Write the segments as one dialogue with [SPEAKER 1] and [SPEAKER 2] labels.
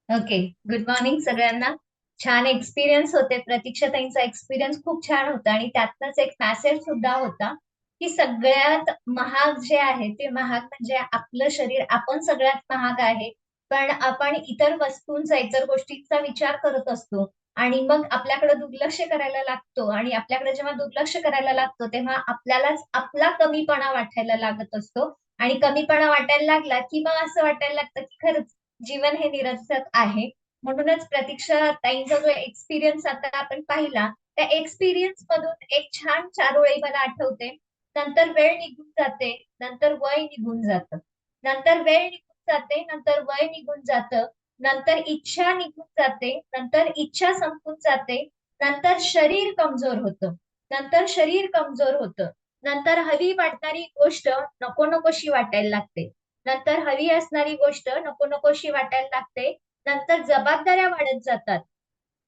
[SPEAKER 1] Okay. Good morning सगळ्यांना. छान experience होते. प्रतीक्षाताईंचा एक्सपिरियन्स खूप छान होता आणि त्यातनच एक मेसेज सुद्धा होता की सगळ्यात महाग जे आहे ते महाग म्हणजे आपलं शरीर. आपण सगळ्यात महाग आहे. पण आपण इतर वस्तूंचा इतर गोष्टींचा विचार करत असतो आणि मग आपल्याकडे दुर्लक्ष करायला लागतो आणि आपल्याकडे जेव्हा दुर्लक्ष करायला लागतो तेव्हा आपल्यालाच आपला कमीपणा वाटायला लागत असतो आणि कमीपणा वाटायला लागला की मग असं वाटायला लागतं की खरंच जीवन हे निरर्थक आहे. म्हणूनच प्रतीक्षा ताईंचा जो एक्सपिरियन्स आता आपण पाहिला त्या एक्सपिरियन्स मधून एक छान चारोळी मला आठवते. नंतर वेळ निघून जाते, नंतर वय निघून जातं, नंतर वेळ निघून जाते, नंतर वय निघून जातं, नंतर इच्छा निघून जाते, नंतर इच्छा संपून जाते, नंतर शरीर कमजोर होतं, नंतर शरीर कमजोर होतं, नंतर हवी वाटणारी गोष्ट नको नकोशी वाटायला लागते, नंतर हवी असणारी गोष्ट नको नकोशी वाटायला लागते, नंतर जबाबदाऱ्या वाढत जातात,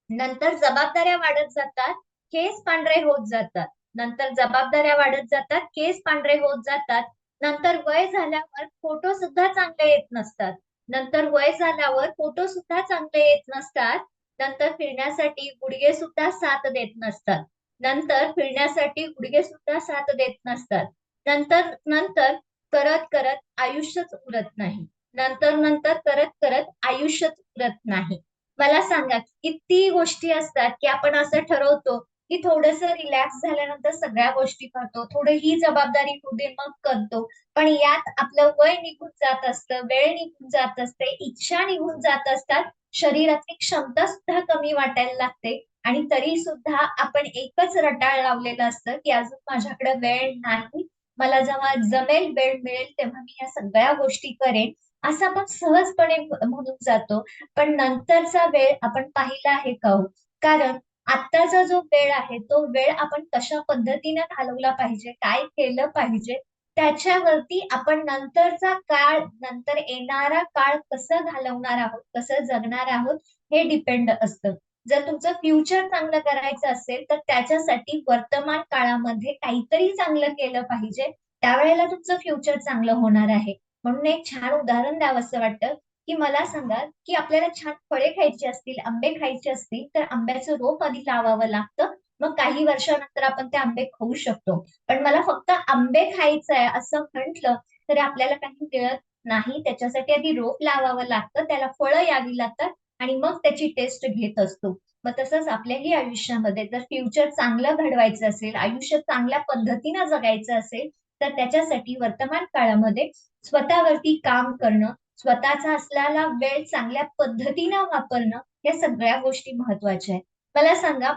[SPEAKER 1] नंतर जबाबदाऱ्या वाढत जातात, केस पांढरे होत जातात, नंतर जबाबदाऱ्या वाढत जातात, केस पांढरे होत जातात, नंतर वय झाल्यावर फोटो सुद्धा चांगले येत नसतात, नंतर वय झाल्यावर फोटो सुद्धा चांगले येत नसतात, नंतर फिरण्यासाठी गुडघे सुद्धा साथ देत नसतात, नंतर फिरण्यासाठी गुडघे सुद्धा साथ देत नसतात, नंतर नंतर करत करत आयुष्यच उरत नाही, नंतर नंतर करत करत आयुष्यच उरत नाही. मला सांगा किती गोष्टी असतात की आपण असं ठरवतो की थोडस रिलॅक्स झाल्यानंतर सगळ्या गोष्टी करतो, थोडं ही जबाबदारी होऊ दे मग करतो. पण यात आपलं वय निघून जात असतं, वेळ निघून जात असते, इच्छा निघून जात असतात, शरीरातली क्षमता सुद्धा कमी वाटायला लागते आणि तरी सुद्धा आपण एकच रटाळ लावलेलं असतं की अजून माझ्याकडे वेळ नाही, मला जेव्हा जमेल वेळ मिळेल तेव्हा मी या सगळ्या गोष्टी करेन, असं आपण सहजपणे म्हणून जातो. पण नंतरचा वेळ आपण पाहिला आहे का हो? कारण आत्ताचा जो वेळ आहे तो वेळ आपण कशा पद्धतीने घालवला पाहिजे, काय केलं पाहिजे, त्याच्यावरती आपण नंतरचा काळ, नंतर येणारा काळ कसं घालवणार आहोत, कसं जगणार आहोत, हे डिपेंड असतं. जर तुमचं फ्युचर चांगलं करायचं असेल तर त्याच्यासाठी वर्तमान काळामध्ये काहीतरी चांगलं केलं पाहिजे, त्यावेळेला तुमचं फ्युचर चांगलं होणार आहे. म्हणून एक छान उदाहरण द्यावं असं वाटतं की मला सांगा की आपल्याला छान फळे खायची असतील, आंबे खायचे असतील तर आंब्याचं रोप आधी लावावं लागतं. मग काही वर्षानंतर आपण ते आंबे खाऊ शकतो. पण मला फक्त आंबे खायचं आहे असं म्हटलं तरी आपल्याला काही मिळत नाही. त्याच्यासाठी आधी रोप लावावं लागतं, त्याला फळं यावी लागतात आणि मग त्याची टेस्ट घेत असतो. मग तसंच आपल्याही आयुष्यामध्ये जर फ्युचर चांगलं घडवायचं असेल, आयुष्य चांगल्या पद्धतीनं जगायचं असेल तर त्याच्यासाठी वर्तमान काळामध्ये स्वतःवरती काम करणं, स्वतःचा असलेला वेळ चांगल्या पद्धतीनं वापरणं, या सगळ्या गोष्टी महत्वाच्या आहेत. मला सांगा,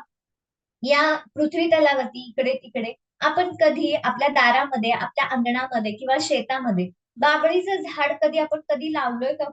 [SPEAKER 1] या पृथ्वी तलावरती इकडे तिकडे आपण कधी आपल्या दारामध्ये, आपल्या अंगणामध्ये किंवा शेतामध्ये बाबळीचं झाड कधी आपण कधी लावलोय का?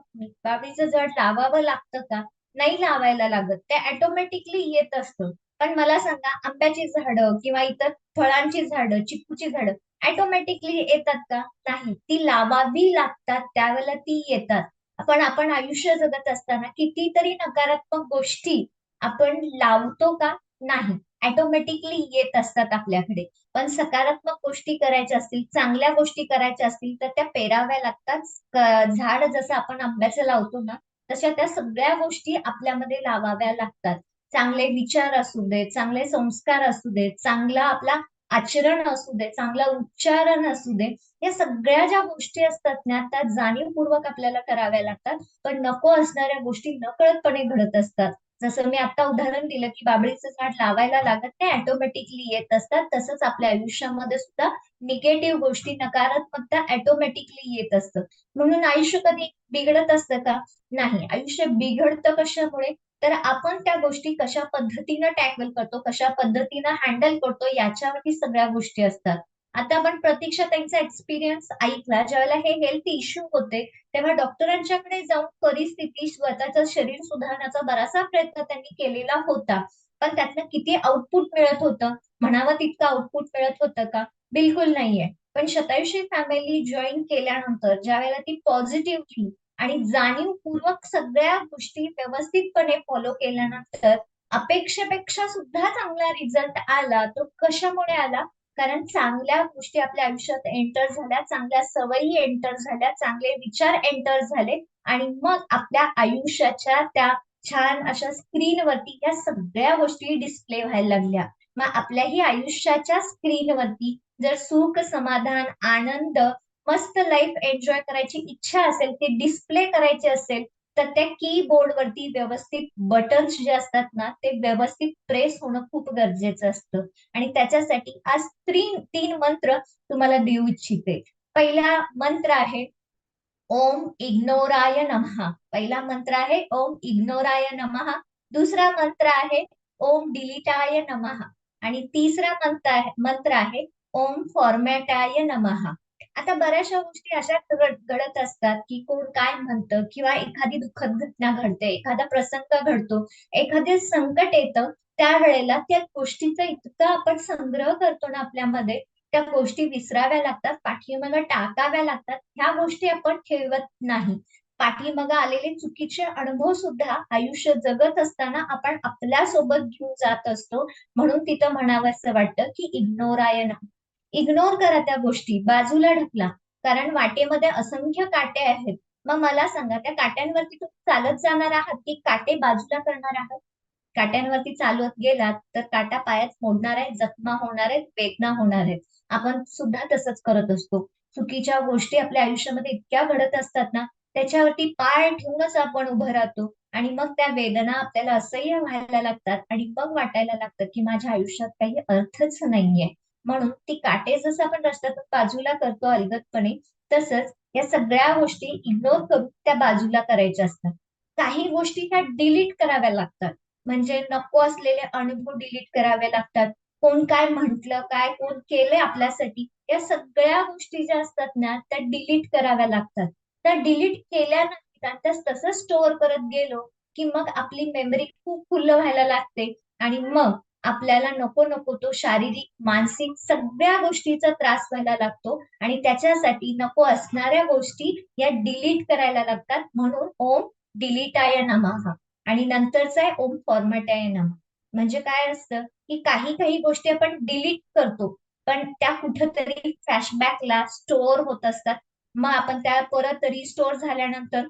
[SPEAKER 1] बाबळीचं झाड लावावं लागतं का? नाही लावायला लागत, ते ऑटोमॅटिकली येत असतं. पण मला सांगा, आंब्याची झाडं किंवा इतर फळांची झाडं, चिकूची झाडं ऑटोमॅटिकली येतात का? नाही, ती लावावी लागतात, त्यावेळेला ती येतात. पण आपण आयुष्य जगत असताना कितीतरी नकारात्मक गोष्टी आपण लावतो का? नाही, ऑटोमॅटिकली येत असतात आपल्याकडे. पण सकारात्मक गोष्टी करायच्या असतील, चांगल्या गोष्टी करायच्या असतील तर त्या पेराव्या लागतात. झाड जसं आपण आंब्याचं लावतो ना, तशा त्या सगळ्या गोष्टी आपल्यामध्ये लावाव्या लागतात. चांगले विचार असू देत, चांगले संस्कार असू देत, चांगला आपला आचरण असू दे, चांगलं उच्चारण असू दे, या सगळ्या ज्या गोष्टी असतात ना त्या जाणीवपूर्वक आपल्याला कराव्या लागतात. पण नको असणाऱ्या गोष्टी नकळतपणे घडत असतात. जसं मी आता उदाहरण दिलं की बाबळीचं झाड लावायला लागत नाही, ऑटोमॅटिकली येत असतात. तसंच आपल्या आयुष्यामध्ये सुद्धा निगेटिव्ह गोष्टी, नकारात्मकता ऑटोमॅटिकली येत असतं. म्हणून आयुष्य कधी बिघडत असतं का? नाही, आयुष्य बिघडतं कशामुळे? तर आपण त्या गोष्टी कशा पद्धतीनं टॅकल करतो, कशा पद्धतीनं हँडल करतो, याच्यावरती सगळ्या गोष्टी असतात. आता आपण प्रतीक्षा त्यांचा एक्सपिरियन्स ऐकला, ज्यावेळेला हे हेल्थ इश्यू होते तेव्हा डॉक्टरांच्याकडे जाऊन परिस्थिती, स्वतःचं शरीर सुधारण्याचा बराचसा प्रयत्न त्यांनी केलेला होता. पण त्यातनं किती आउटपुट मिळत होतं? म्हणावं तितकं आउटपुट मिळत होतं का? बिलकुल नाहीये. पण शतायुषी फॅमिली जॉईन केल्यानंतर ज्यावेळेला ती पॉझिटिव्हली आणि जाणीवपूर्वक सगळ्या गोष्टी व्यवस्थितपणे फॉलो केल्यानंतर अपेक्षेपेक्षा सुद्धा चांगला रिझल्ट आला. तो कशामुळे आला? कारण चांगल्या गोष्टी आपल्या आयुष्यात एंटर झाल्या, चांगल्या सवयी एंटर झाल्या, चांगले विचार एंटर झाले आणि मग आपल्या आयुष्याच्या त्या छान अशा स्क्रीनवरती या सगळ्या गोष्टी डिस्प्ले व्हायला लागल्या. मग आपल्याही आयुष्याच्या स्क्रीनवरती जर सुख, समाधान, आनंद, मस्त लाईफ एन्जॉय करायची इच्छा असेल, ते डिस्प्ले करायचे असेल, तर त्या कीबोर्ड वरती व्यवस्थित बटन्स जे असतात ना, ते व्यवस्थित प्रेस होणं खूप गरजेचं असतं. आणि त्याच्यासाठी आज तीन मंत्र तुम्हाला देऊ इच्छिते. पहिला मंत्र आहे ओम इग्नोराय नमः. पहिला मंत्र आहे ओम इग्नोराय नमः. दुसरा मंत्र आहे ओम डिलीटाय नमः. आणि तिसरा मंत्र आहे ओम फॉर्मॅटाय नमः. आता बऱ्याचशा गोष्टी अशा घडत असतात की कोण काय म्हणतं किंवा एखादी दुःखद घटना घडते, एखादा प्रसंग घडतो, एखादे संकट येतं, त्यावेळेला त्या गोष्टीचा इतका आपण संग्रह करतो ना आपल्यामध्ये, त्या गोष्टी विसराव्या लागतात, पाठीमागं टाकाव्या लागतात. ह्या गोष्टी आपण ठेवत नाही. पाठीमागं आलेले चुकीचे अनुभव सुद्धा आयुष्य जगत असताना आपण आपल्या सोबत घेऊन जात असतो. म्हणून तिथं म्हणावंसं वाटतं की इग्नोराय ना, इग्नोर करा त्या गोष्टी, बाजूला ढकला. कारण वाटेमध्ये असंख्य काटे आहेत. मग मला सांगा, त्या काट्यांवरती तुम्ही चालत जाणार आहात की काटे बाजूला करणार आहात? काट्यांवरती चालत गेलात तर काटा पायात मोडणार आहे, जखमा होणार आहेत, वेदना होणार आहेत. आपण सुद्धा तसंच करत असतो. चुकीच्या गोष्टी आपल्या आयुष्यामध्ये इतक्या घडत असतात ना, त्याच्यावरती पाय ठेवूनच आपण उभं राहतो आणि मग त्या वेदना आपल्याला असह्य व्हायला लागतात आणि मग वाटायला लागतं की माझ्या आयुष्यात काही अर्थच नाहीये. म्हणून ती काटे जसं आपण रस्त्यातून बाजूला करतो अलगदपणे, तसंच या सगळ्या गोष्टी इग्नोर करून त्या बाजूला करायच्या असतात. काही गोष्टी ह्या डिलीट कराव्या लागतात. म्हणजे नको असलेले अनुभव डिलीट करावे लागतात. कोण काय म्हंटल, काय कोण केलंय आपल्यासाठी, या सगळ्या गोष्टी ज्या असतात ना, त्या डिलीट कराव्या लागतात. त्या डिलीट केल्यानंतर त्या तसंच स्टोअर करत गेलो की मग आपली मेमरी खूप फुल व्हायला लागते आणि मग आपल्याला नको नको तो शारीरिक, मानसिक सगळ्या गोष्टीचा त्रास व्हायला लागतो आणि त्याच्यासाठी नको असणाऱ्या गोष्टी या डिलीट करायला लागतात. म्हणून ओम डिलीटाय नमः. आणि नंतरचा आहे ओम फॉर्मॅटाय नमः. म्हणजे काय असतं की काही काही गोष्टी आपण डिलीट करतो, पण त्या कुठंतरी फ्लॅशबॅकला स्टोअर होत असतात. मग आपण त्या परत रिस्टोअर झाल्यानंतर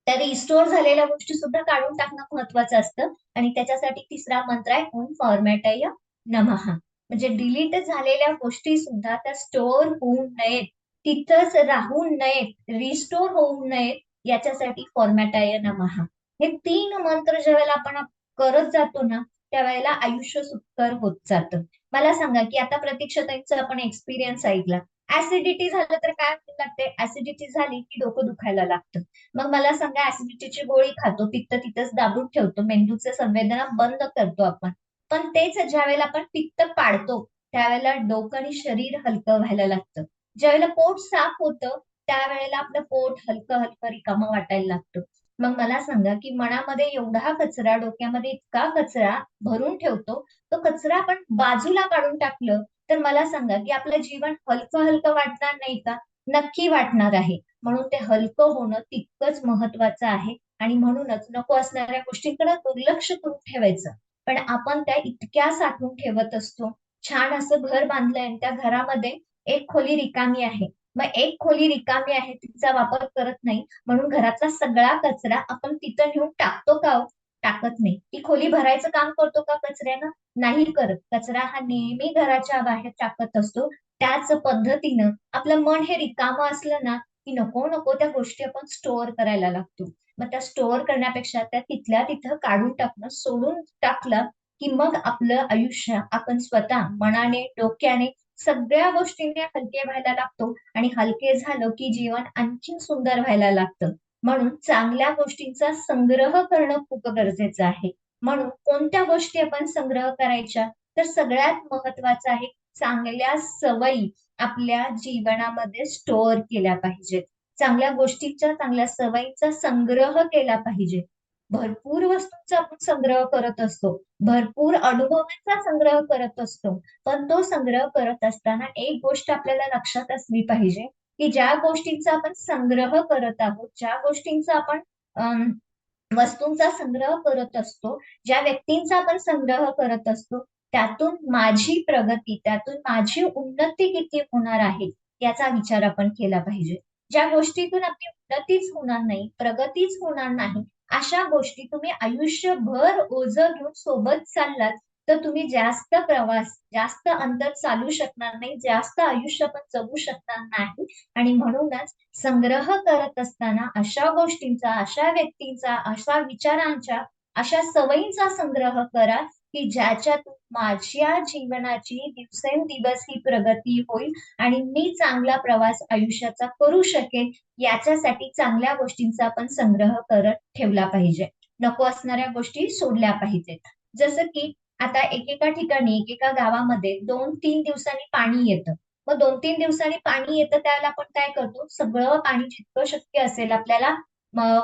[SPEAKER 1] त्या रिस्टोअर झालेल्या गोष्टी सुद्धा काढून टाकणं महत्वाचं असतं. आणि त्याच्यासाठी तिसरा मंत्र आहे ओम फॉर्मॅटाय नमः. म्हणजे डिलीट झालेल्या गोष्टी सुद्धा त्या स्टोअर होऊ नयेत, तिथंच राहू नयेत, रिस्टोअर होऊ नयेत, याच्यासाठी फॉर्मॅटाय नमः. हे 3 मंत्र ज्यावेळेला आपण करत जातो ना, त्यावेळेला आयुष्य सुकर होत जातं. मला सांगा की आता प्रतीक्षाताईंचा आपण एक्सपिरियन्स ऐकला. ऍसिडिटी झालं तर काय लागते? ऍसिडिटी झाली की डोकं दुखायला लागतं. मग मला सांगा, ऍसिडिटीची गोळी खातो, पित्त तिथंच दाबून ठेवतो, मेंदूचे संवेदना बंद करतो आपण. पण तेच ज्यावेळेला आपण पित्त पाडतो, त्यावेळेला डोकं आणि शरीर हलकं व्हायला लागतं. ज्यावेळेला पोट साफ होतं, त्यावेळेला आपलं पोट हलकं हलकं रिकामं वाटायला लागतं. मग मला सांगा की मनामध्ये एवढा कचरा, डोक्यामध्ये इतका कचरा भरून ठेवतो, तो कचरा आपण बाजूला काढून टाकलं तर मला सांगा की आपलं जीवन हलकं हलकं वाटणार नाही का? नक्की वाटणार आहे. म्हणून ते हलकं होणं तितकंच महत्वाचं आहे आणि म्हणूनच नको असणाऱ्या गोष्टींकडे दुर्लक्ष करून ठेवायचं. पण आपण त्या इतक्या साठवून ठेवत असतो. छान असं घर बांधलंय आणि त्या घरामध्ये एक खोली रिकामी आहे. मग एक खोली रिकामी आहे, तिचा वापर करत नाही, म्हणून घरातला सगळा कचरा आपण तिथं नेऊन टाकतो का हो? टाकत नाही. ती खोली भरायचं काम करतो का कचऱ्यानं? नाही करत. कचरा हा नेहमी घराच्या बाहेर टाकत असतो. त्याच पद्धतीनं आपलं मन हे रिकामं असलं ना की नको नको त्या गोष्टी आपण स्टोअर करायला लागतो. मग त्या स्टोअर करण्यापेक्षा त्या तिथल्या तिथं काढून टाकणं, सोडून टाकलं की मग आपलं आयुष्य आपण स्वतः मनाने, डोक्याने सगळ्या गोष्टींनी हलके व्हायला लागतो आणि हलके झालं की जीवन आणखी सुंदर व्हायला लागतं. म्हणून चांगल्या गोष्टींचा संग्रह करणं खूप गरजेचं आहे. म्हणून कोणत्या गोष्टी आपण संग्रह करायच्या? तर सगळ्यात महत्वाचं आहे चांगल्या सवयी आपल्या जीवनामध्ये स्टोअर केल्या पाहिजेत. चांगल्या गोष्टींचा, चांगल्या सवयींचा संग्रह केला पाहिजे. भरपूर वस्तूंचा आपण संग्रह करत असतो, भरपूर अनुभवांचा संग्रह करत असतो. पण तो संग्रह करत असताना एक गोष्ट आपल्याला लक्षात असली पाहिजे की ज्या गोष्टींचा आपण संग्रह करत आहोत, ज्या गोष्टींचा आपण अं, वस्तूंचा संग्रह करत असतो, ज्या व्यक्तींचा आपण संग्रह करत असतो, त्यातून माझी प्रगती, त्यातून माझी उन्नती किती होणार आहे याचा विचार आपण केला पाहिजे. ज्या गोष्टीतून आपली उन्नतीच होणार नाही, प्रगतीच होणार नाही, अशा गोष्टी तुम्ही आयुष्यभर ओझं घेऊन सोबत चाललात तर तुम्ही जास्त प्रवास, जास्त अंतर चालू शकणार नाही, जास्त आयुष्य पण जगू शकणार नाही. आणि म्हणूनच संग्रह करत असताना अशा गोष्टींचा, अशा व्यक्तींचा, अशा विचारांच्या, अशा सवयींचा संग्रह करा की ज्याच्यातून माझ्या जीवनाची दिवसेंदिवस ही प्रगती होईल आणि मी चांगला प्रवास आयुष्याचा करू शकेन. याच्यासाठी चांगल्या गोष्टींचा आपण संग्रह करत ठेवला पाहिजे. नको असणाऱ्या गोष्टी सोडल्या पाहिजेत. जसं की आता एकेका ठिकाणी, एकेका गावामध्ये 2-3 दिवसांनी पाणी येतं. मग 2-3 दिवसांनी पाणी येतं त्यावेळेला आपण काय करतो, सगळं पाणी जितकं शक्य असेल आपल्याला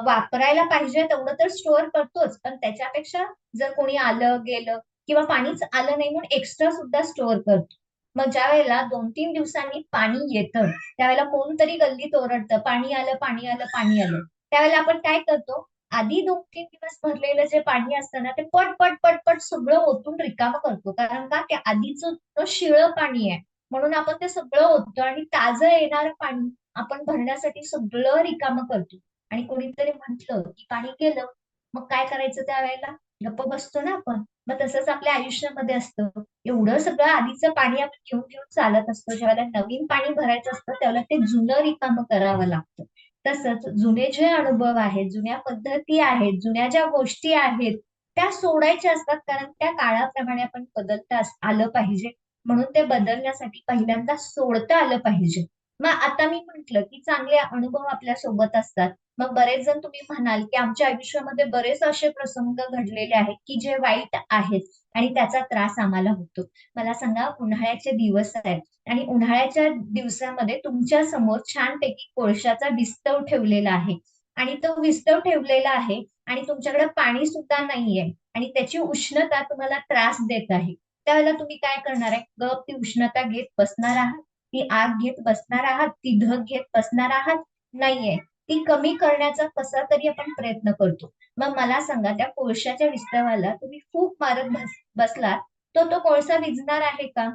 [SPEAKER 1] वापरायला पाहिजे तेवढं तर स्टोअर करतोच, पण त्याच्यापेक्षा जर कोणी आलं गेलं किंवा पाणीच आलं नाही म्हणून एक्स्ट्रा सुद्धा स्टोअर करतो. मग ज्या वेळेला 2-3 दिवसांनी पाणी येतं त्यावेळेला कोणतरी गल्लीत ओरडतं, पाणी आलं, पाणी आलं, पाणी आलं. त्यावेळेला आपण काय करतो, आधी 2-3 दिवस भरलेलं जे पाणी असतं ना ते पट पट पट पट सगळं ओतून रिकामं करतो. कारण का ते आधीच शिळं पाणी आहे. म्हणून आपण ते सगळं ओततो आणि ताजं येणारं पाणी आपण भरण्यासाठी सगळं रिकामं करतो. आणि कोणीतरी म्हंटल की पाणी गेलं, मग काय करायचं त्यावेळेला? गप्प बसतो ना आपण. मग तसंच आपल्या आयुष्यामध्ये असतं. एवढं सगळं आधीचं पाणी आपण घेऊन घेऊन चालत असतो. ज्यावेळेला नवीन पाणी भरायचं असतं त्यावेळेला ते जुनं रिकामं करावं लागतं. तसंच जुने जे अनुभव आहेत, जुन्या पद्धती आहेत, जुन्या ज्या गोष्टी आहेत त्या सोडायच्या असतात. कारण त्या काळाप्रमाणे आपण बदलता आलं पाहिजे. म्हणून ते बदलण्यासाठी पहिल्यांदा सोडता आलं पाहिजे. मग आता मी म्हंटल की चांगले अनुभव आपल्या सोबत असतात. मग बरेच जण तुम्ही म्हणाल की आमच्या आयुष्यामध्ये बरेच असे प्रसंग घडलेले आहेत की जे वाईट आहेत आणि त्याचा त्रास आम्हाला होतो. मला सांगा, उन्हाळ्याचे दिवस आहेत आणि उन्हाळ्याच्या दिवसामध्ये तुमच्या समोर छानपैकी कोळशाचा विस्तव ठेवलेला आहे आणि तो विस्तव ठेवलेला आहे आणि तुमच्याकडे पाणी सुद्धा नाहीये आणि त्याची उष्णता तुम्हाला त्रास देत आहे. त्यावेळेला तुम्ही काय करणार आहे? गप ती उष्णता घेत बसणार आहात? ती आग घेत बसणार आहात? ती धग घेत बसणार आहात? नाहीये. ती कमी करण्याचा कसा तरी आपण प्रयत्न करतो. मग मला सांगा, त्या कोळशाच्या विस्तवाला तुम्ही फूक मारत बसलात तर तो कोळसा विझणार आहे का?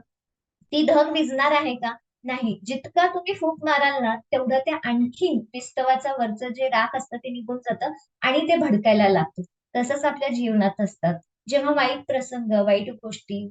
[SPEAKER 1] ती धग विझणार आहे का? नाही. जितका तुम्ही फूक माराल ना तेवढं ते आणखी विस्तवाचा वरचं जे राख असतं ते निघून जातं आणि ते भडकायला लागतं. तसंच आपल्या जीवनात असतात. जेव्हा वाईट प्रसंग, वाईट गोष्टी,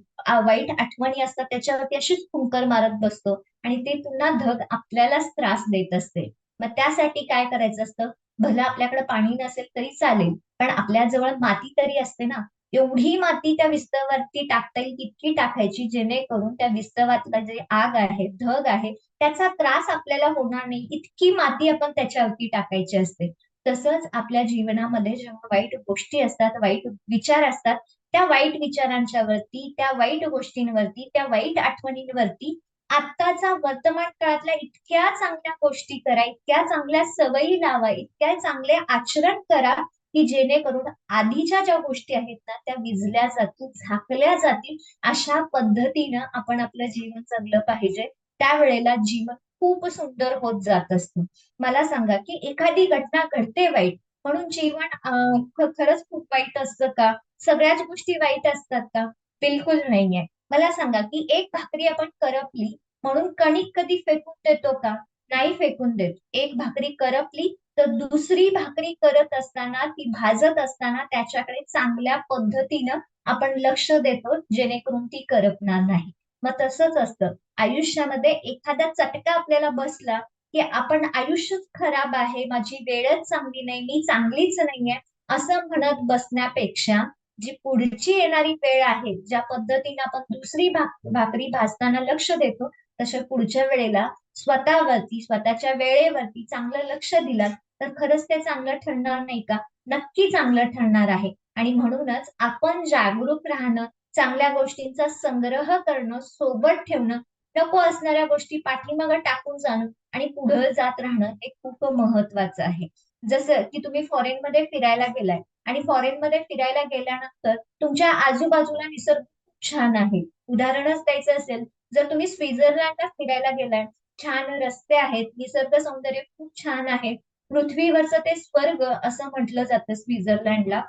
[SPEAKER 1] वाईट आठवणी असतात त्याच्यावरती अशीच फुंकर मारत बसतो आणि ते पुन्हा धग आपल्यालाच त्रास देत असते. मग त्यासाठी काय करायचं असतं? भलं आपल्याकडे पाणी नसेल तरी चालेल, पण आपल्या जवळ माती तरी असते ना. एवढी माती त्या विस्तवावरती टाकता येईल तितकी टाकायची, जेणेकरून त्या विस्तवातलं जे आग आहे, धग आहे, त्याचा त्रास आपल्याला होणार नाही इतकी माती आपण त्याच्यावरती टाकायची असते. तसंच आपल्या जीवनामध्ये जेव्हा वाईट गोष्टी असतात, वाईट विचार असतात, त्या वाईट विचारांच्या वरती, त्या वाईट गोष्टींवरती, त्या वाईट आठवणींवरती आत्ताचा वर्तमान काळातल्या इतक्या चांगल्या गोष्टी करा, इतक्या चांगल्या सवयी लावा, इतक्या चांगले आचरण करा की जेणेकरून आधीच्या ज्या गोष्टी आहेत ना त्या विझल्या जातील, झाकल्या जातील. अशा पद्धतीनं आपण आपलं जीवन जगलं पाहिजे. त्यावेळेला जीवन खूप सुंदर होत जात असतं. मला सांगा की एखादी घटना घडते वाईट म्हणून जीवन खरंच खूप वाईट असतं का? सगळ्याच गोष्टी वाईट असतात का? बिलकुल नाहीये. मला सांगा की एक भाकरी आपण करपली म्हणून कणिक कधी फेकून देतो का? नाही फेकून देत. एक भाकरी करपली तर दुसरी भाकरी करत असताना, ती भाजत असताना त्याच्याकडे चांगल्या पद्धतीनं आपण लक्ष देतो, जेणेकरून ती करपणार नाही. मग तसंच असतं. आयुष्यामध्ये एखादा चटका आपल्याला बसला, की आपण आयुष्यच खराब आहे, माझी वेळच चांगली नाही, मी चांगलीच नाहीये, असं म्हणत बसण्यापेक्षा जी पुढची येणारी वेळ आहे, ज्या पद्धतीने आपण दुसरी भाकरी भाजताना लक्ष देतो, तशा पुढच्या वेळेला स्वतःवरती, स्वतःच्या वेळेवरती चांगलं लक्ष दिलं तर खरंच ते चांगलं ठरणार नाही का? नक्की चांगलं ठरणार आहे. आणि म्हणूनच आपण जागरूक राहणं, चांगल्या गोष्टींचा संग्रह करणं, सोबत ठेवणं, नको असणाऱ्या गोष्टी पाठीमागं टाकून जाणं आणि पुढे जात राहणं हे खूप महत्वाचं आहे. जसं की तुम्ही फॉरेनमध्ये फिरायला गेलाय आणि फॉरेनमध्ये फिरायला गेल्यानंतर तुमच्या आजूबाजूला निसर्ग खूप छान आहे. उदाहरणच द्यायचं असेल, जर तुम्ही स्वित्झर्लंडला फिरायला गेलाय, छान रस्ते आहेत, निसर्ग सौंदर्य खूप छान आहे. पृथ्वीवरचं ते स्वर्ग असं म्हटलं जातं स्वित्झर्लंडला.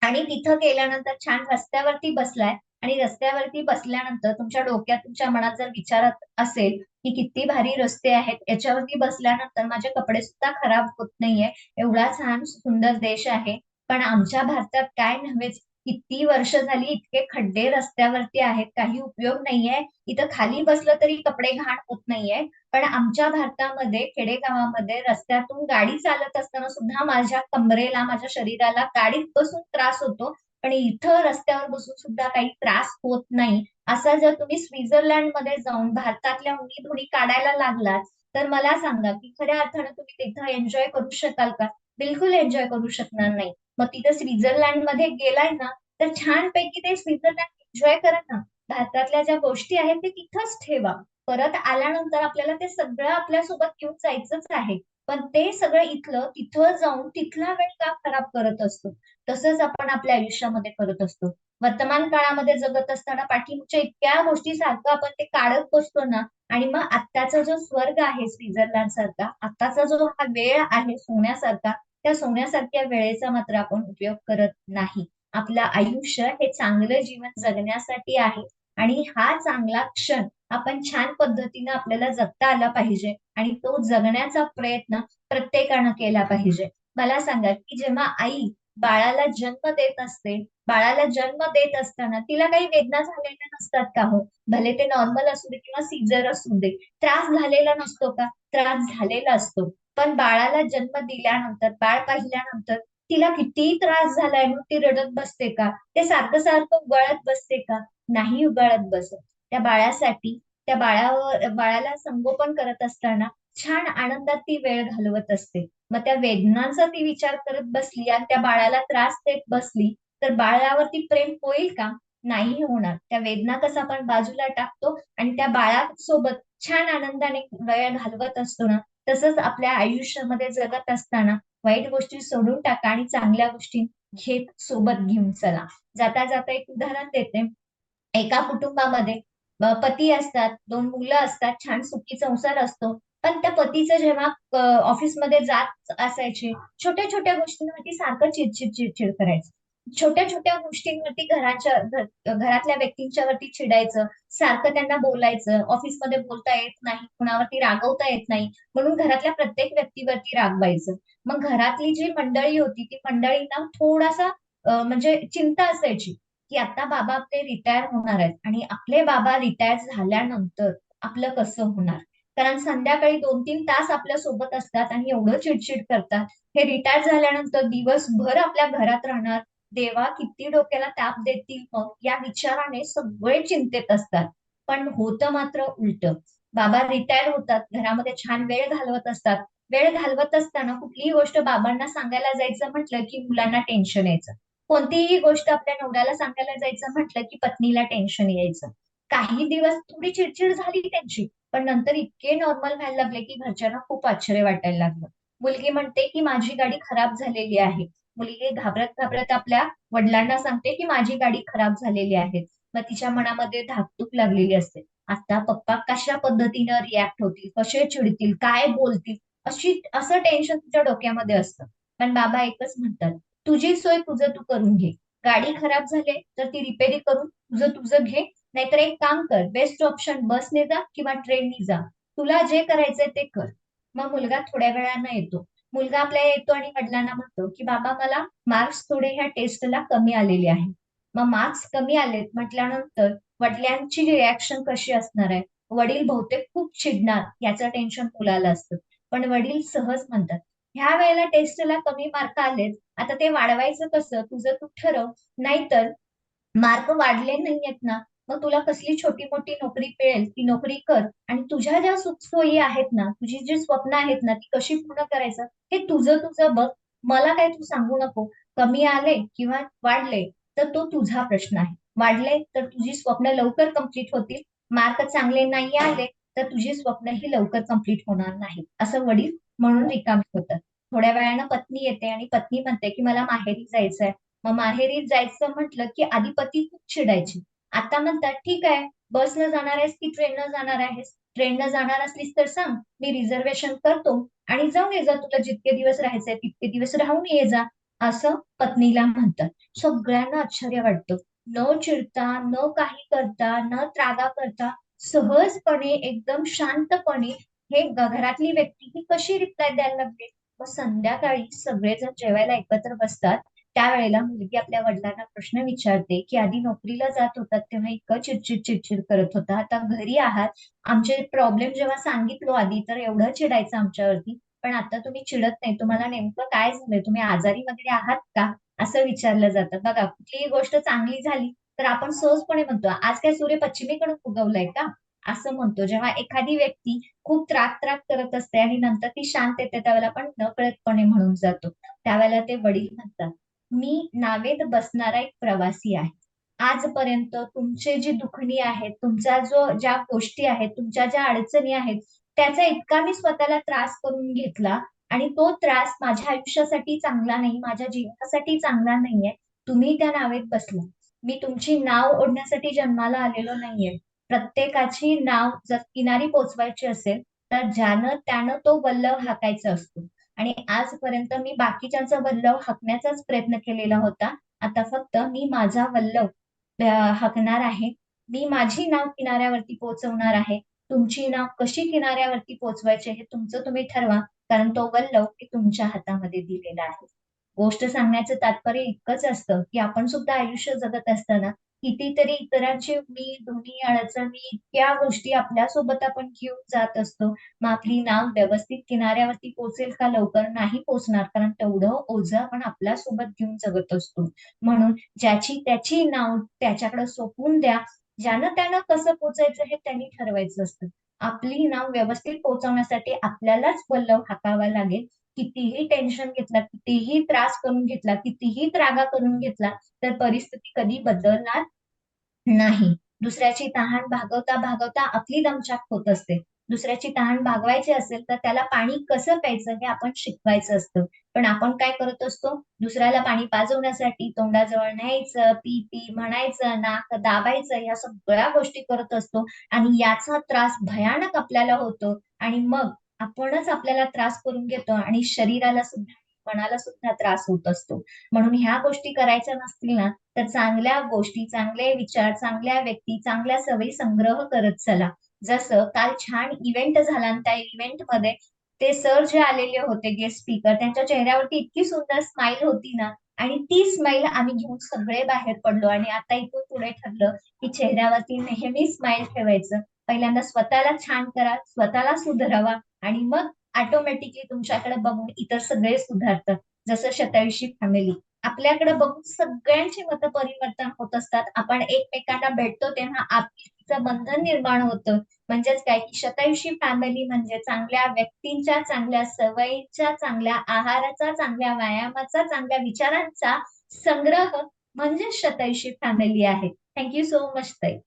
[SPEAKER 1] आणि तिथं गेल्यानंतर छान रस्त्यावरती बसलाय आणि रस्त्यावरती बसल्यानंतर तुमच्या डोक्यात तुमच्या मनात जर विचारत असेल की किती भारी रस्ते आहेत, याच्यावरती बसल्यानंतर माझे कपडे सुद्धा खराब होत नाहीये, एवढा छान सुंदर देश आहे. पण आमच्या भारतात काय नव्हेच, किती वर्ष झाली इतके खड्डे रस्त्यावरती आहेत, काही उपयोग नाहीये. इथं खाली बसलं तरी कपडे घाण होत नाहीये. पण आमच्या भारतामध्ये खेडेगावामध्ये रस्त्यातून गाडी चालत असताना सुद्धा माझ्या कमरेला, माझ्या शरीराला गाडीत बसून त्रास होतो. पण इथं रस्त्यावर बसून सुद्धा काही त्रास होत नाही. असा जर तुम्ही स्वित्झर्लंड मध्ये जाऊन भारतातल्या उणी धुणी काढायला लागलात, तर मला सांगा की खऱ्या अर्थानं तुम्ही तिथं एन्जॉय करू शकाल का? बिलकुल एन्जॉय करू शकणार नाही. मग तिथं स्वित्झर्लंड मध्ये गेलाय ना, तर छानपैकी ते स्वित्झर्लंड एन्जॉय करा ना. भारतातल्या ज्या गोष्टी आहेत ते तिथंच ठेवा. परत आल्यानंतर आपल्याला ते सगळं आपल्यासोबत घेऊन जायचंच आहे. पण ते सगळं इथलं तिथं जाऊन तिथला वेळ का खराब करत असतो? तसंच आपण आपल्या आयुष्यामध्ये करत असतो. वर्तमान काळामध्ये जगत असताना पाठीमागच्या इतक्या गोष्टी सारखं आपण ते काढत बसतो ना, आणि मग आत्ताचा जो स्वर्ग आहे स्वित्झर्लंड सारखा, आत्ताचा जो हा वेळ आहे सोन्यासारखा, त्या सोन्यासारख्या वेळेचा मात्र आपण उपयोग करत नाही. आपलं आयुष्य हे चांगलं जीवन जगण्यासाठी आहे आणि हा चांगला क्षण आपण छान पद्धतीनं आपल्याला जगता आला पाहिजे आणि तो जगण्याचा प्रयत्न प्रत्येकानं केला पाहिजे. मला सांगा की जेव्हा आई बाळाला जन्म देत असते, बाळाला जन्म देत असताना तिला काही वेदना झालेल्या नसतात का हो? भले ते नॉर्मल असू दे किंवा सीझर असू दे, त्रास झालेला नसतो का? त्रास झालेला असतो. पण बाळाला जन्म दिल्यानंतर, बाळ पाहिल्यानंतर तिला किती त्रास झालाय मग ती रडत बसते का? ते सारखं सारखं उगाळत बसते का? नाही उगाळत बसत. त्या बाळासाठी, त्या बाळाला संगोपन करत असताना छान आनंदात ती वेळ घालवत असते. मग त्या वेदनांचा ती विचार करत बसली आणि त्या बाळाला त्रास देत बसली, तर बाळावरती प्रेम होईल का? नाही होणार. त्या वेदना कसं आपण बाजूला टाकतो आणि त्या बाळासोबत छान आनंदाने वेळ घालवत असतो ना, तसंच आपल्या आयुष्यामध्ये जगत असताना वाईट गोष्टी सोडून टाका आणि चांगल्या गोष्टी घेत सोबत घेऊन चला. जाता जाता एक उदाहरण देते. एका कुटुंबामध्ये पती असतात, 2 मुलं असतात, छान सुखी संसार असतो. पण त्या पतीचं जेव्हा ऑफिसमध्ये जात असायचे, छोट्या छोट्या गोष्टींवरती सारखं चिडचिड चिडचिड करायचं. छोट्या छोट्या गोष्टींवरती घरातल्या व्यक्तींच्या वरती चिडायचं, सारखं त्यांना बोलायचं, ऑफिसमध्ये बोलता येत नाही, कुणावरती रागवता येत नाही, म्हणून घरातल्या प्रत्येक व्यक्तीवरती रागवायचं. मग घरातली जी मंडळी होती ती मंडळींना थोडासा म्हणजे चिंता असायची की आता बाबा आपले रिटायर होणार आहेत आणि आपले बाबा रिटायर झाल्यानंतर आपलं कसं होणार. कारण संध्याकाळी 2-3 तास आपल्या सोबत असतात आणि एवढं चिडचिड करतात. हे रिटायर झाल्यानंतर दिवसभर आपल्या घरात राहणार, देवा किती डोक्याला ताप देतील मग, या विचाराने सगळे चिंतेत असतात. पण होतं मात्र उलट. बाबा रिटायर होतात, घरामध्ये छान वेळ घालवत असतात. वेळ घालवत असताना कुठलीही गोष्ट बाबांना सांगायला जायचं म्हटलं की मुलांना टेन्शन यायचं. कोणतीही गोष्ट आपल्या नवऱ्याला सांगायला जायचं म्हटलं की पत्नीला टेन्शन यायचं. काही दिवस थोडी चिडचिड झाली त्यांची, पण नंतर इतके नॉर्मल व्हायला लागले की घरच्यांना खूप आश्चर्य वाटायला लागलं. मुलगी म्हणते की माझी गाडी खराब झालेली आहे. मुलगी घाबरत घाबरत आपल्या वडिलांना सांगते की माझी गाडी खराब झालेली आहे. मग तिच्या मनामध्ये धाकधूक लागलेली असते. आता पप्पा कशा पद्धतीनं रिॲक्ट होतील, कसे चिडतील, काय बोलतील, असं टेन्शन तिच्या डोक्यामध्ये असतं. पण बाबा एकच म्हणतात, तुझी सोय तुझं तू करून घे. गाडी खराब झाली तर ती रिपेरी करून तुझं तुझं घे. नाहीतर एक काम कर, बेस्ट ऑप्शन बसने जा किंवा ट्रेननी जा. तुला जे करायचंय ते कर. मग मुलगा थोड्या वेळानं येतो. मुलगा आपल्या येतो आणि वडिलांना म्हणतो की बाबा मला मार्क्स थोडे ह्या टेस्टला कमी आलेले आहे. मग मार्क्स कमी आलेत म्हटल्यानंतर वडिलांची रिॲक्शन कशी असणार आहे? वडील बहुतेक खूप चिडणार, याचं टेन्शन मुलाला असतं. पण वडील सहज म्हणतात, ह्या वेळेला टेस्टला कमी मार्क आलेत, आता ते वाढवायचं कसं तुझं तू ठरव. नाहीतर मार्क वाढले नाहीयेत ना, मग तुला कसली छोटी मोठी नोकरी मिळेल ती नोकरी कर आणि तुझ्या ज्या सुखसोयी आहेत ना, तुझी जी स्वप्न आहेत ना, ती कशी पूर्ण करायचं हे तुझं तुझं बघ. मला काय तू सांगू नको. कमी आले किंवा वाढले तर तो तुझा प्रश्न आहे. वाढले तर तुझी स्वप्न लवकर कंप्लीट होतील. मार्क चांगले नाही आले तर तुझी स्वप्न ही लवकर कंप्लीट होणार नाही, असं वडील म्हणून रिकामे होतात. थोड्या वेळानं पत्नी येते आणि पत्नी म्हणते की मला माहेरी जायचंय. मग माहेरी जायचं म्हटलं की आधी पती खूप चिडायची. आता म्हणतात ठीक आहे, बसनं जाणार आहेस की ट्रेननं जाणार आहेस? ट्रेननं जाणार असलीस तर सांग, मी रिझर्वेशन करतो आणि जाऊन ये जा, तुला जितके दिवस राहायचंय तितके दिवस राहून ये जा, असं पत्नीला म्हणतात. सगळ्यांना आश्चर्य वाटतं. न चिडता, न काही करता, न त्रागा करता, सहजपणे एकदम शांतपणे हे घरातली व्यक्ती ही कशी रिप्लाय द्यायला लागते. मग संध्याकाळी सगळेजण जेवायला एकत्र बसतात. त्यावेळेला मुलगी आपल्या वडिलांना प्रश्न विचारते की आधी नोकरीला जात होतात तेव्हा इतकं चिडचिड चिडचिड करत होता, आता घरी आहात, आमचे प्रॉब्लेम जेव्हा सांगितलो आधी तर एवढं चिडायचं आमच्यावरती, पण आता तुम्ही चिडत नाही, तुम्हाला नेमकं काय झालंय, तुम्ही आजारी वगैरे आहात का, असं विचारलं जातं. बघा, कुठलीही गोष्ट चांगली झाली तर आपण सहजपणे म्हणतो आज काय सूर्य पश्चिमेकडून उगवलाय का, असं म्हणतो. जेव्हा एखादी व्यक्ती खूप त्राक त्राक करत असते आणि नंतर ती शांत येते त्यावेळेला आपण नकळतपणे म्हणून जातो. त्यावेळेला ते वडील म्हणतात, मी नावेत बसणारा एक प्रवासी आहे. आजपर्यंत तुमचे जी दुखणी आहेत, तुमच्या ज्या गोष्टी आहेत, तुमच्या ज्या अडचणी आहेत, त्याचा इतका मी स्वतःला त्रास करून घेतला आणि तो त्रास माझ्या आयुष्यासाठी चांगला नाही, माझ्या जीवनासाठी चांगला नाहीये. तुम्ही त्या नावेत बसला. मी तुमची नाव ओढण्यासाठी जन्माला आलेलो नाहीये. प्रत्येकाची नाव जर किनारी पोचवायची असेल तर ज्यानं त्यानं तो वल्लव हाकायचा असतो. आणि आजपर्यंत मी बाकीच्यांचा वल्लव हाकण्याचाच प्रयत्न केलेला होता. आता फक्त मी माझा वल्लव हाकणार आहे. मी माझी नाव किनाऱ्यावरती पोहोचवणार आहे. तुमची नाव कशी किनाऱ्यावरती पोहोचवायची हे तुमचं तुम्ही ठरवा, कारण तो वल्लव मी तुमच्या हातामध्ये दिलेला आहे. गोष्ट सांगण्याचं तात्पर्य इतकंच असतं की आपण सुद्धा आयुष्य जगत असताना कितीतरी इतरांची मी दोन्ही अडचणी इतक्या गोष्टी आपल्यासोबत आपण घेऊन जात असतो. मग आपली नाव व्यवस्थित किनाऱ्यावरती पोहोचेल का, लवकर नाही पोहोचणार, कारण तेवढं ओझं आपण आपल्यासोबत घेऊन जगत असतो. म्हणून ज्याची त्याची नाव त्याच्याकडे सोपवून द्या. ज्यानं त्यानं कसं पोचायचं हे त्यांनी ठरवायचं असतं. आपली नाव व्यवस्थित पोहोचवण्यासाठी आपल्यालाच पल्लव हाकावा लागेल. कितीही टेन्शन घेतला, कितीही त्रास करून घेतला, कितीही त्रागा करून घेतला तर परिस्थिती कधी बदलणार नाही. दुसऱ्याची तहान भागवता भागवता आपली दमछाक होत असते. दुसऱ्याची तहान भागवायची असेल तर त्याला पाणी कसं प्यायचं हे आपण शिकवायचं असतं. पण आपण काय करत असतो, दुसऱ्याला पाणी पाजवण्यासाठी तोंडाजवळ न्यायचं, पी पी म्हणायचं, नाक दाबायचं, या सगळ्या गोष्टी करत असतो आणि याचा त्रास भयानक आपल्याला होतो आणि मग आपणच आपल्याला त्रास करून घेतो आणि शरीराला सुद्धा, मनाला सुद्धा त्रास होत असतो. म्हणून ह्या गोष्टी करायच्या नसतील ना तर चांगल्या गोष्टी, चांगले विचार, चांगल्या व्यक्ती, चांगल्या सवयी संग्रह करत चला. जसं काल छान इव्हेंट झाला आणि त्या इव्हेंट मध्ये ते सर जे आलेले होते गेस्ट स्पीकर, त्यांच्या चेहऱ्यावरती इतकी सुंदर स्माइल होती ना, आणि ती स्माइल आम्ही घेऊन सगळे बाहेर पडलो आणि आता इथून पुढे ठरलं की चेहऱ्यावरती नेहमी स्माइल ठेवायचं. पहिल्यांदा स्वतःला छान करा, स्वतःला सुधारावा आणि मग ऑटोमॅटिकली तुमच्याकडे बघून इतर सगळे सुधारतात. जसं शतायुषी फॅमिली, आपल्याकडे बघून सगळ्यांची मत परिवर्तन होत असतात. आपण एकमेकांना भेटतो तेव्हा आपुलकीचं बंधन निर्माण होतं. म्हणजेच काय की शतायुषी फॅमिली म्हणजे चांगल्या व्यक्तींच्या, चांगल्या सवयींच्या, चांगल्या आहाराचा, चांगल्या व्यायामाचा, चांगल्या विचारांचा संग्रह म्हणजे शतायुषी फॅमिली आहे. थँक्यू सो मच ताई.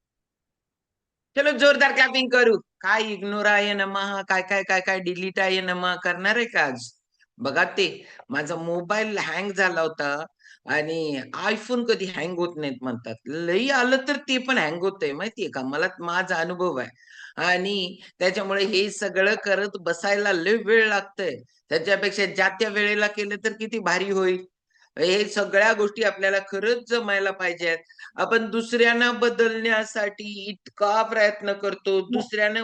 [SPEAKER 2] चलो जोरदार क्लॅपिंग करू. काय इग्नोर आहे नमः, काय काय काय काय डिलीट आहे नमः करणार आहे का आज? बघा ते माझा मोबाईल हँग झाला होता आणि आयफोन कधी हँग होत नाहीत म्हणतात. लई आलं तर ते पण हँग होतंय माहितीये का? मला माझा अनुभव आहे. आणि त्याच्यामुळे हे सगळं करत बसायला लय वेळ लागतंय. त्याच्यापेक्षा ज्या त्या वेळेला केलं तर किती भारी होईल. हे सगळ्या गोष्टी आपल्याला खरंच जमायला पाहिजेत. आपण दुसऱ्यांना बदलण्यासाठी इतका प्रयत्न करतो. दुसऱ्यानं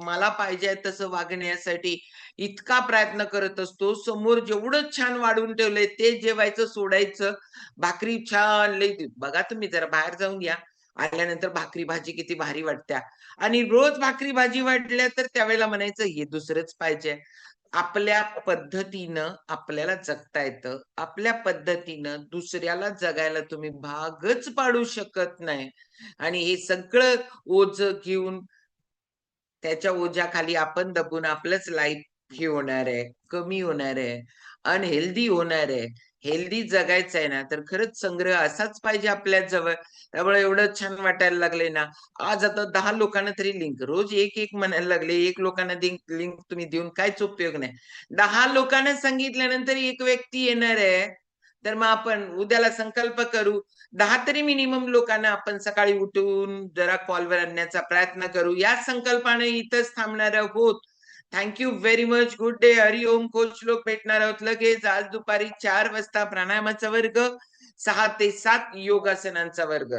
[SPEAKER 2] मला पाहिजे तसं वागण्यासाठी इतका प्रयत्न करत असतो. समोर जेवढं छान वाढून ठेवलंय ते जेवायचं सोडायचं. भाकरी छान लई बघा तुम्ही जरा बाहेर जाऊन या. आल्यानंतर भाकरी भाजी किती भारी वाटत्या आणि रोज भाकरी भाजी वाटल्या तर त्यावेळेला म्हणायचं हे दुसरंच पाहिजे. आपल्या पद्धतीनं आपल्याला जगता येतं. आपल्या पद्धतीनं दुसऱ्याला जगायला तुम्ही भागच पाडू शकत नाही. आणि हे सगळं ओझं घेऊन त्याच्या ओझ्याखाली आपण दबून आपलंच लाईफ हे होणार आहे, कमी होणार आहे, अनहेल्दी होणार आहे. हेल्दी जगायचं आहे ना, तर खरंच संग्रह असाच पाहिजे आपल्या जवळ. त्यामुळे एवढं छान वाटायला लागले ना, आज आता 10 लोकांना तरी लिंक, रोज एक म्हणायला लागले. 1 लोकांना लिंक तुम्ही देऊन काहीच उपयोग नाही. 10 लोकांना सांगितल्यानंतर एक व्यक्ती येणार आहे, तर मग आपण उद्याला संकल्प करू. 10 तरी मिनिमम लोकांना आपण सकाळी उठून जरा कॉलवर आणण्याचा प्रयत्न करू. या संकल्पाने इथंच थांबणार आहोत. Thank you very much. Good day. Hariom. Coach लोक भेटणार आहोत लगेच आज दुपारी 4 वाजता प्राणायामाचा वर्ग. 6 ते 7 योगासनांचा वर्ग.